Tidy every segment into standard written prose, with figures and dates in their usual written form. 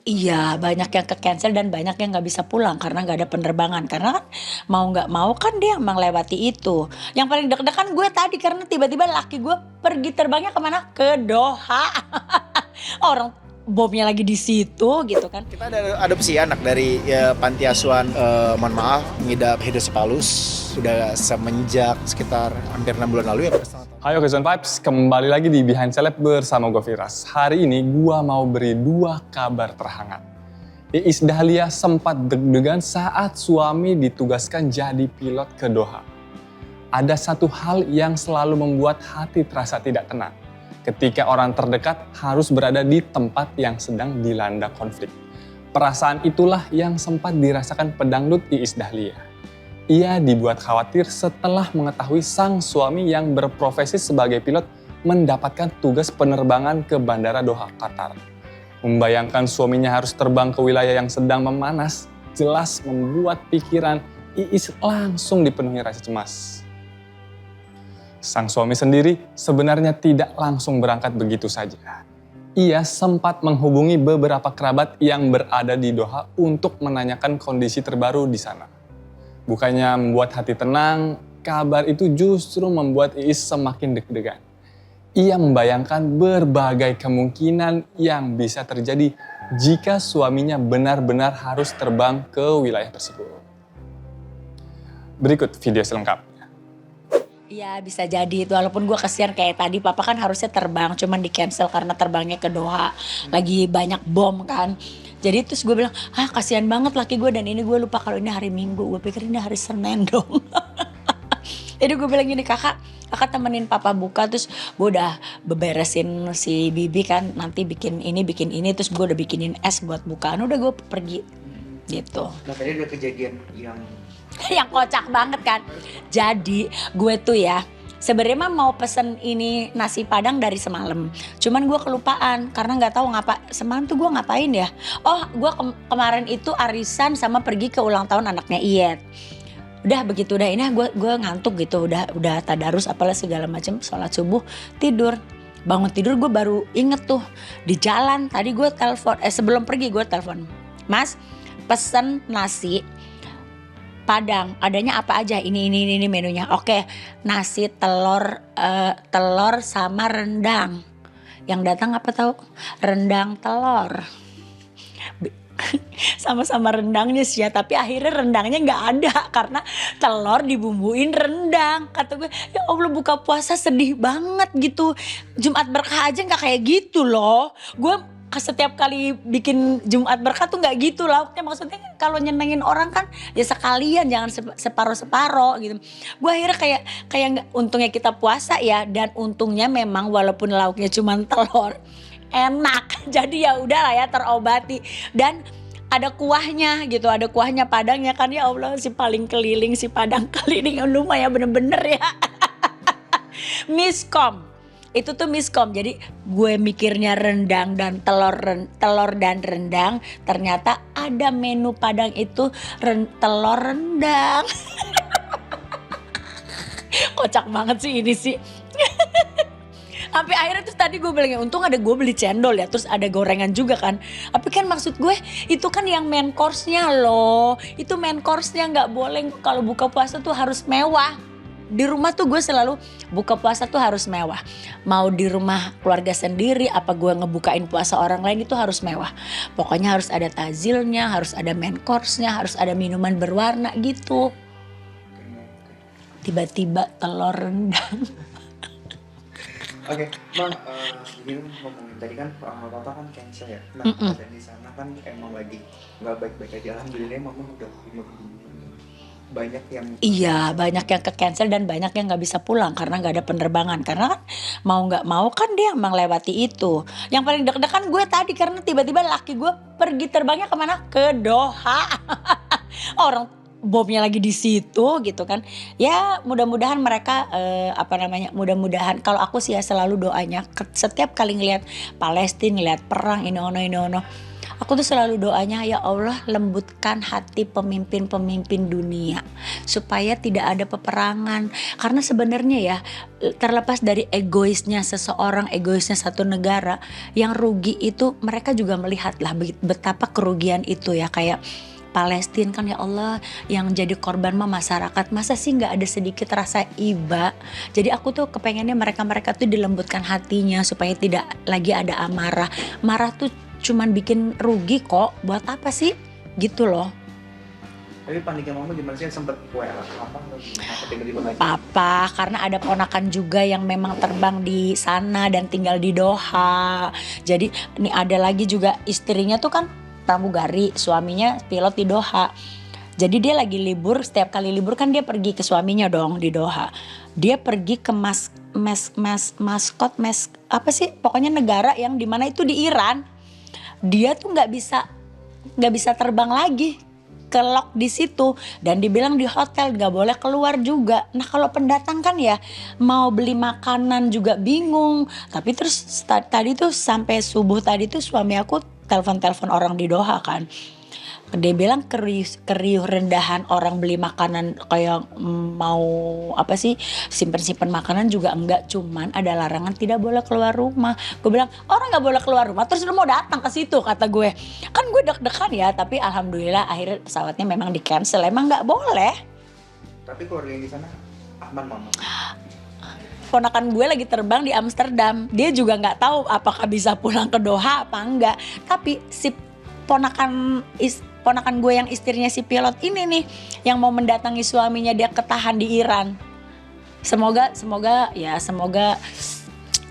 Iya, banyak yang ke-cancel dan banyak yang nggak bisa pulang karena nggak ada penerbangan. Karena kan mau nggak mau kan dia melewati itu. Yang paling deg-degan gue tadi karena tiba-tiba laki gue pergi terbangnya kemana? Ke Doha. Orang bomnya lagi di situ gitu kan. Kita ada adopsi anak dari panti asuhan, mohon maaf, mengidap hidrosipalus sudah semenjak sekitar hampir 6 bulan lalu ya. Hai Oke Zone Vibes, kembali lagi di Behind Celeb bersama gue Firas. Hari ini gue mau beri 2 kabar terhangat. Iis Dahlia sempat deg-degan saat suami ditugaskan jadi pilot ke Doha. Ada satu hal yang selalu membuat hati terasa tidak tenang. Ketika orang terdekat harus berada di tempat yang sedang dilanda konflik. Perasaan itulah yang sempat dirasakan pedangdut Iis Dahlia. Ia dibuat khawatir setelah mengetahui sang suami yang berprofesi sebagai pilot mendapatkan tugas penerbangan ke Bandara Doha, Qatar. Membayangkan suaminya harus terbang ke wilayah yang sedang memanas, jelas membuat pikiran Iis langsung dipenuhi rasa cemas. Sang suami sendiri sebenarnya tidak langsung berangkat begitu saja. Ia sempat menghubungi beberapa kerabat yang berada di Doha untuk menanyakan kondisi terbaru di sana. Bukannya membuat hati tenang, kabar itu justru membuat Iis semakin deg-degan. Ia membayangkan berbagai kemungkinan yang bisa terjadi jika suaminya benar-benar harus terbang ke wilayah tersebut. Berikut video selengkapnya. Iya bisa jadi itu, walaupun gue kasihan kayak tadi papa kan harusnya terbang cuman di cancel karena terbangnya ke Doha lagi banyak bom kan. Jadi terus gue bilang kasihan banget laki gue, dan ini gue lupa kalau ini hari Minggu, gue pikir ini hari Senin dong. Jadi gue bilang gini, kakak temenin papa buka, terus gue udah beberesin si Bibi kan, nanti bikin ini, terus gue udah bikinin es buat bukaan, udah gue pergi gitu. Nah tadi ada kejadian yang kocak banget kan. Jadi gue tuh ya sebenarnya mah mau pesen ini nasi padang dari semalam. Cuman gue kelupaan karena nggak tahu semalam tuh gue ngapain ya. Oh gue kemarin itu arisan sama pergi ke ulang tahun anaknya Iyet. Udah begitu udah ini gue ngantuk gitu, udah tadarus apalah segala macam, sholat subuh, tidur. Bangun tidur gue baru inget tuh di jalan tadi gue telepon, sebelum pergi gue telepon, Mas pesen nasi Padang, adanya apa aja? Ini menunya. Oke, nasi telur sama rendang. Yang datang apa tahu? Rendang telur. Sama-sama rendangnya sih ya, tapi akhirnya rendangnya nggak ada karena telur dibumbuin rendang. Kata gue, ya Allah buka puasa sedih banget gitu. Jumat berkah aja nggak kayak gitu loh. Gue setiap kali bikin Jumat berkah tuh nggak gitu lauknya, maksudnya kalau nyenengin orang kan ya sekalian, jangan separoh gitu. Gue akhirnya kayak nggak, untungnya kita puasa ya, dan untungnya memang walaupun lauknya cuma telur enak, jadi ya udahlah ya terobati. Dan ada kuahnya gitu, ada kuahnya Padangnya kan, ya Allah si paling keliling, si Padang keliling lumayan bener-bener ya. Miskom. Itu tuh miskom, jadi gue mikirnya rendang dan telur dan rendang, ternyata ada menu Padang itu telur rendang. Kocak banget sih ini sih. Sampai akhirnya terus tadi gue bilangnya untung ada gue beli cendol ya, terus ada gorengan juga kan. Tapi kan maksud gue itu kan yang main course-nya loh. Itu main course-nya, nggak boleh kalau buka puasa tuh harus mewah. Di rumah tuh gue selalu buka puasa tuh harus mewah. Mau di rumah keluarga sendiri apa gue ngebukain puasa orang lain itu harus mewah. Pokoknya harus ada takjilnya, harus ada main course-nya, harus ada minuman berwarna gitu. Tiba-tiba telur rendang. Oke, Bang, ini ngomongin tadi kan papa kan cancel ya. Nah, dan di sana kan emang lagi nggak baik-baik aja. Alhamdulillah mama udah banyak yang Banyak yang ke-cancel dan banyak yang nggak bisa pulang karena nggak ada penerbangan. Karena kan mau nggak mau kan dia melewati itu. Yang paling deg-degan gue tadi karena tiba-tiba laki gue pergi terbangnya kemana? Ke Doha. Orang bomnya lagi di situ gitu kan. Ya mudah-mudahan mereka mudah-mudahan, kalau aku sih ya selalu doanya setiap kali ngelihat Palestina, ngelihat perang ini ono Aku tuh selalu doanya, ya Allah lembutkan hati pemimpin-pemimpin dunia supaya tidak ada peperangan. Karena sebenarnya ya, terlepas dari egoisnya seseorang, egoisnya satu negara, yang rugi itu mereka juga melihat lah betapa kerugian itu ya. Kayak Palestina kan, ya Allah yang jadi korban mah masyarakat, masa sih nggak ada sedikit rasa iba. Jadi aku tuh kepengennya mereka tuh dilembutkan hatinya supaya tidak lagi ada amarah. Marah tuh cuman bikin rugi kok, buat apa sih gitu loh. Tapi paniknya mama gimana sih, sempet WA apa tiba-tiba lagi? Papa, karena ada ponakan juga yang memang terbang di sana dan tinggal di Doha. Jadi ini ada lagi juga istrinya tuh kan pramugari, suaminya pilot di Doha. Jadi dia lagi libur, setiap kali libur kan dia pergi ke suaminya dong di Doha. Dia pergi ke apa sih? Pokoknya negara yang dimana itu di Iran. Dia tuh nggak bisa terbang lagi, kelok di situ dan dibilang di hotel nggak boleh keluar juga. Nah kalau pendatang kan ya mau beli makanan juga bingung. Tapi terus tadi tuh sampai subuh tadi tuh suami aku telepon orang di Doha kan. Dia bilang keriuh rendahan orang beli makanan kayak mau apa sih, simpen makanan juga enggak, cuman ada larangan tidak boleh keluar rumah. Gue bilang orang nggak boleh keluar rumah terus udah mau datang ke situ, kata gue. Kan gue deg-degan ya, tapi alhamdulillah akhirnya pesawatnya memang di cancel, emang nggak boleh. Tapi keluarga yang di sana aman mama? Ponakan gue lagi terbang di Amsterdam, dia juga nggak tahu apakah bisa pulang ke Doha apa enggak. Tapi si ponakan gue yang istrinya si pilot ini nih yang mau mendatangi suaminya, dia ketahan di Iran. Semoga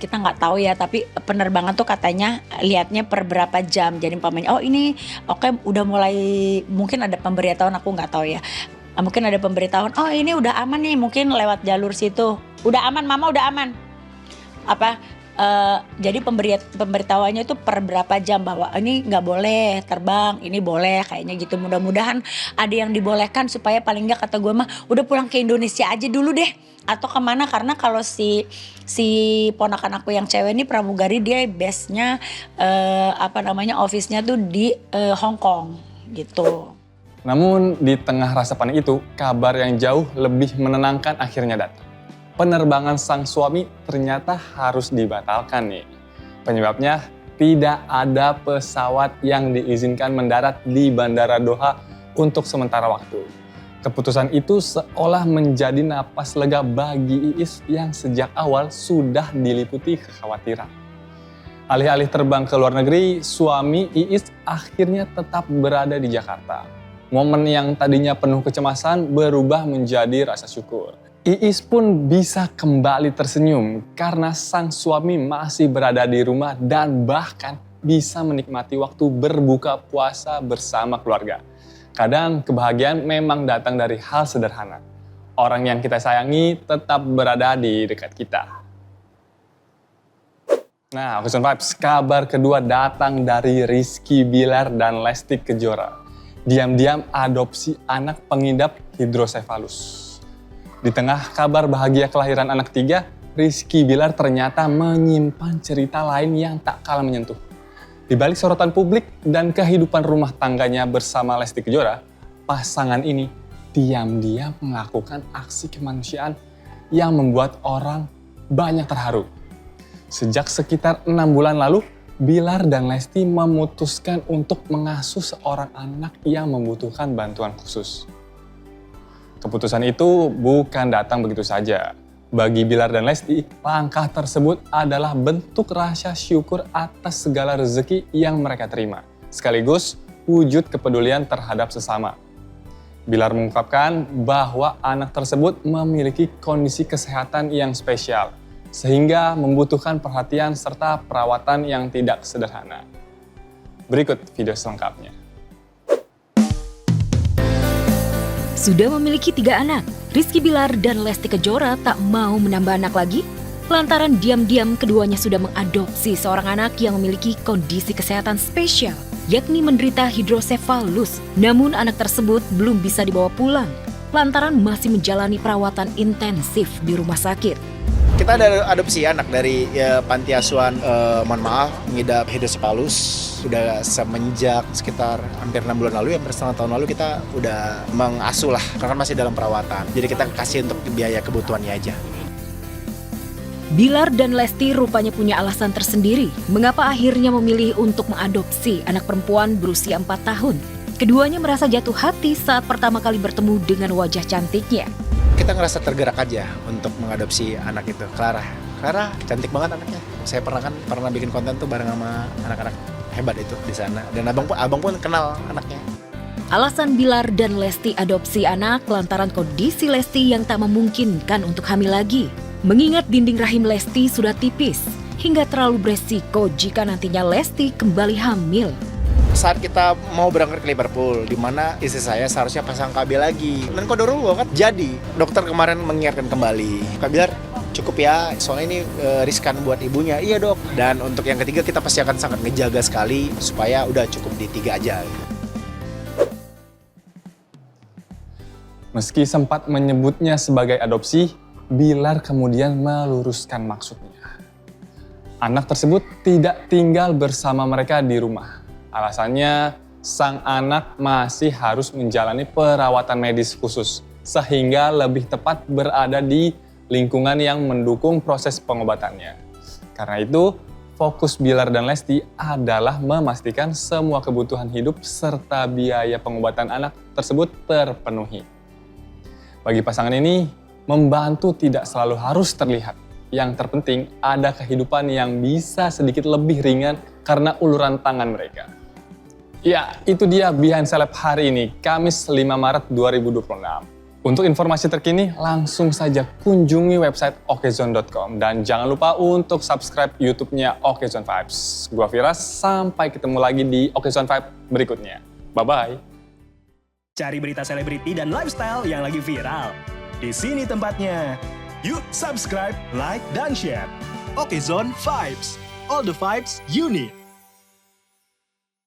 kita nggak tahu ya, tapi penerbangan tuh katanya lihatnya per berapa jam. Jadi umpamanya oke, udah mulai, mungkin ada pemberitahuan, aku nggak tahu ya. Mungkin ada pemberitahuan, ini udah aman nih, mungkin lewat jalur situ. Udah aman mama, udah aman. Jadi pemberitahuannya itu per berapa jam bahwa ini nggak boleh terbang, ini boleh, kayaknya gitu. Mudah-mudahan ada yang dibolehkan supaya paling nggak, kata gue mah udah pulang ke Indonesia aja dulu deh atau kemana. Karena kalau si ponakan aku yang cewek ini pramugari, dia base-nya office-nya tuh di Hong Kong gitu. Namun di tengah rasa panik itu, kabar yang jauh lebih menenangkan akhirnya datang. Penerbangan sang suami ternyata harus dibatalkan nih. Penyebabnya tidak ada pesawat yang diizinkan mendarat di Bandara Doha untuk sementara waktu. Keputusan itu seolah menjadi napas lega bagi Iis yang sejak awal sudah diliputi kekhawatiran. Alih-alih terbang ke luar negeri, suami Iis akhirnya tetap berada di Jakarta. Momen yang tadinya penuh kecemasan berubah menjadi rasa syukur. Iis pun bisa kembali tersenyum karena sang suami masih berada di rumah dan bahkan bisa menikmati waktu berbuka puasa bersama keluarga. Kadang kebahagiaan memang datang dari hal sederhana. Orang yang kita sayangi tetap berada di dekat kita. Nah, Vision Vibes, kabar kedua datang dari Rizky Bilar dan Lesti Kejora. Diam-diam adopsi anak pengidap hidrosefalus. Di tengah kabar bahagia kelahiran anak ketiga, Rizky Bilar ternyata menyimpan cerita lain yang tak kalah menyentuh. Di balik sorotan publik dan kehidupan rumah tangganya bersama Lesti Kejora, pasangan ini diam-diam melakukan aksi kemanusiaan yang membuat orang banyak terharu. Sejak sekitar 6 bulan lalu, Bilar dan Lesti memutuskan untuk mengasuh seorang anak yang membutuhkan bantuan khusus. Keputusan itu bukan datang begitu saja. Bagi Bilar dan Lesti, langkah tersebut adalah bentuk rasa syukur atas segala rezeki yang mereka terima, sekaligus wujud kepedulian terhadap sesama. Bilar mengungkapkan bahwa anak tersebut memiliki kondisi kesehatan yang spesial, sehingga membutuhkan perhatian serta perawatan yang tidak sederhana. Berikut video selengkapnya. Sudah memiliki 3 anak, Rizky Bilar dan Lesti Kejora tak mau menambah anak lagi. Lantaran diam-diam keduanya sudah mengadopsi seorang anak yang memiliki kondisi kesehatan spesial, yakni menderita hidrosefalus. Namun anak tersebut belum bisa dibawa pulang, lantaran masih menjalani perawatan intensif di rumah sakit. Kita ada adopsi anak dari panti asuhan, mohon maaf, mengidap hidrosepalus. Sudah semenjak sekitar hampir 6 bulan lalu, hampir setengah tahun lalu kita udah mengasuh lah, karena masih dalam perawatan. Jadi kita kasih untuk biaya kebutuhannya aja. Bilar dan Lesti rupanya punya alasan tersendiri mengapa akhirnya memilih untuk mengadopsi anak perempuan berusia 4 tahun. Keduanya merasa jatuh hati saat pertama kali bertemu dengan wajah cantiknya. Kita ngerasa tergerak aja untuk mengadopsi anak itu, Clara. Clara cantik banget anaknya. Saya pernah bikin konten tuh bareng sama anak-anak hebat itu di sana. Dan abang pun kenal anaknya. Alasan Bilar dan Lesti adopsi anak lantaran kondisi Lesti yang tak memungkinkan untuk hamil lagi. Mengingat dinding rahim Lesti sudah tipis, hingga terlalu beresiko jika nantinya Lesti kembali hamil. Saat kita mau berangkat ke Liverpool, di mana istri saya seharusnya pasang KB lagi. Dan kodarullah kan jadi. Dokter kemarin mengingatkan kembali. Kak Bilar, cukup ya, soalnya ini riskan buat ibunya. Iya dok. Dan untuk yang ketiga kita pasti akan sangat ngejaga sekali supaya udah cukup di 3 aja. Meski sempat menyebutnya sebagai adopsi, Bilar kemudian meluruskan maksudnya. Anak tersebut tidak tinggal bersama mereka di rumah. Alasannya, sang anak masih harus menjalani perawatan medis khusus, sehingga lebih tepat berada di lingkungan yang mendukung proses pengobatannya. Karena itu, fokus Bilar dan Lesti adalah memastikan semua kebutuhan hidup serta biaya pengobatan anak tersebut terpenuhi. Bagi pasangan ini, membantu tidak selalu harus terlihat. Yang terpenting, ada kehidupan yang bisa sedikit lebih ringan karena uluran tangan mereka. Ya, itu dia Behind Celeb hari ini, Kamis 5 Maret 2026. Untuk informasi terkini, langsung saja kunjungi website okezone.com. Dan jangan lupa untuk subscribe YouTube-nya Okezone Vibes. Gua Firas, sampai ketemu lagi di Okezone Vibes berikutnya. Bye-bye. Cari berita selebriti dan lifestyle yang lagi viral. Di sini tempatnya. Yuk subscribe, like, dan share. Okezone Vibes. All the vibes you need.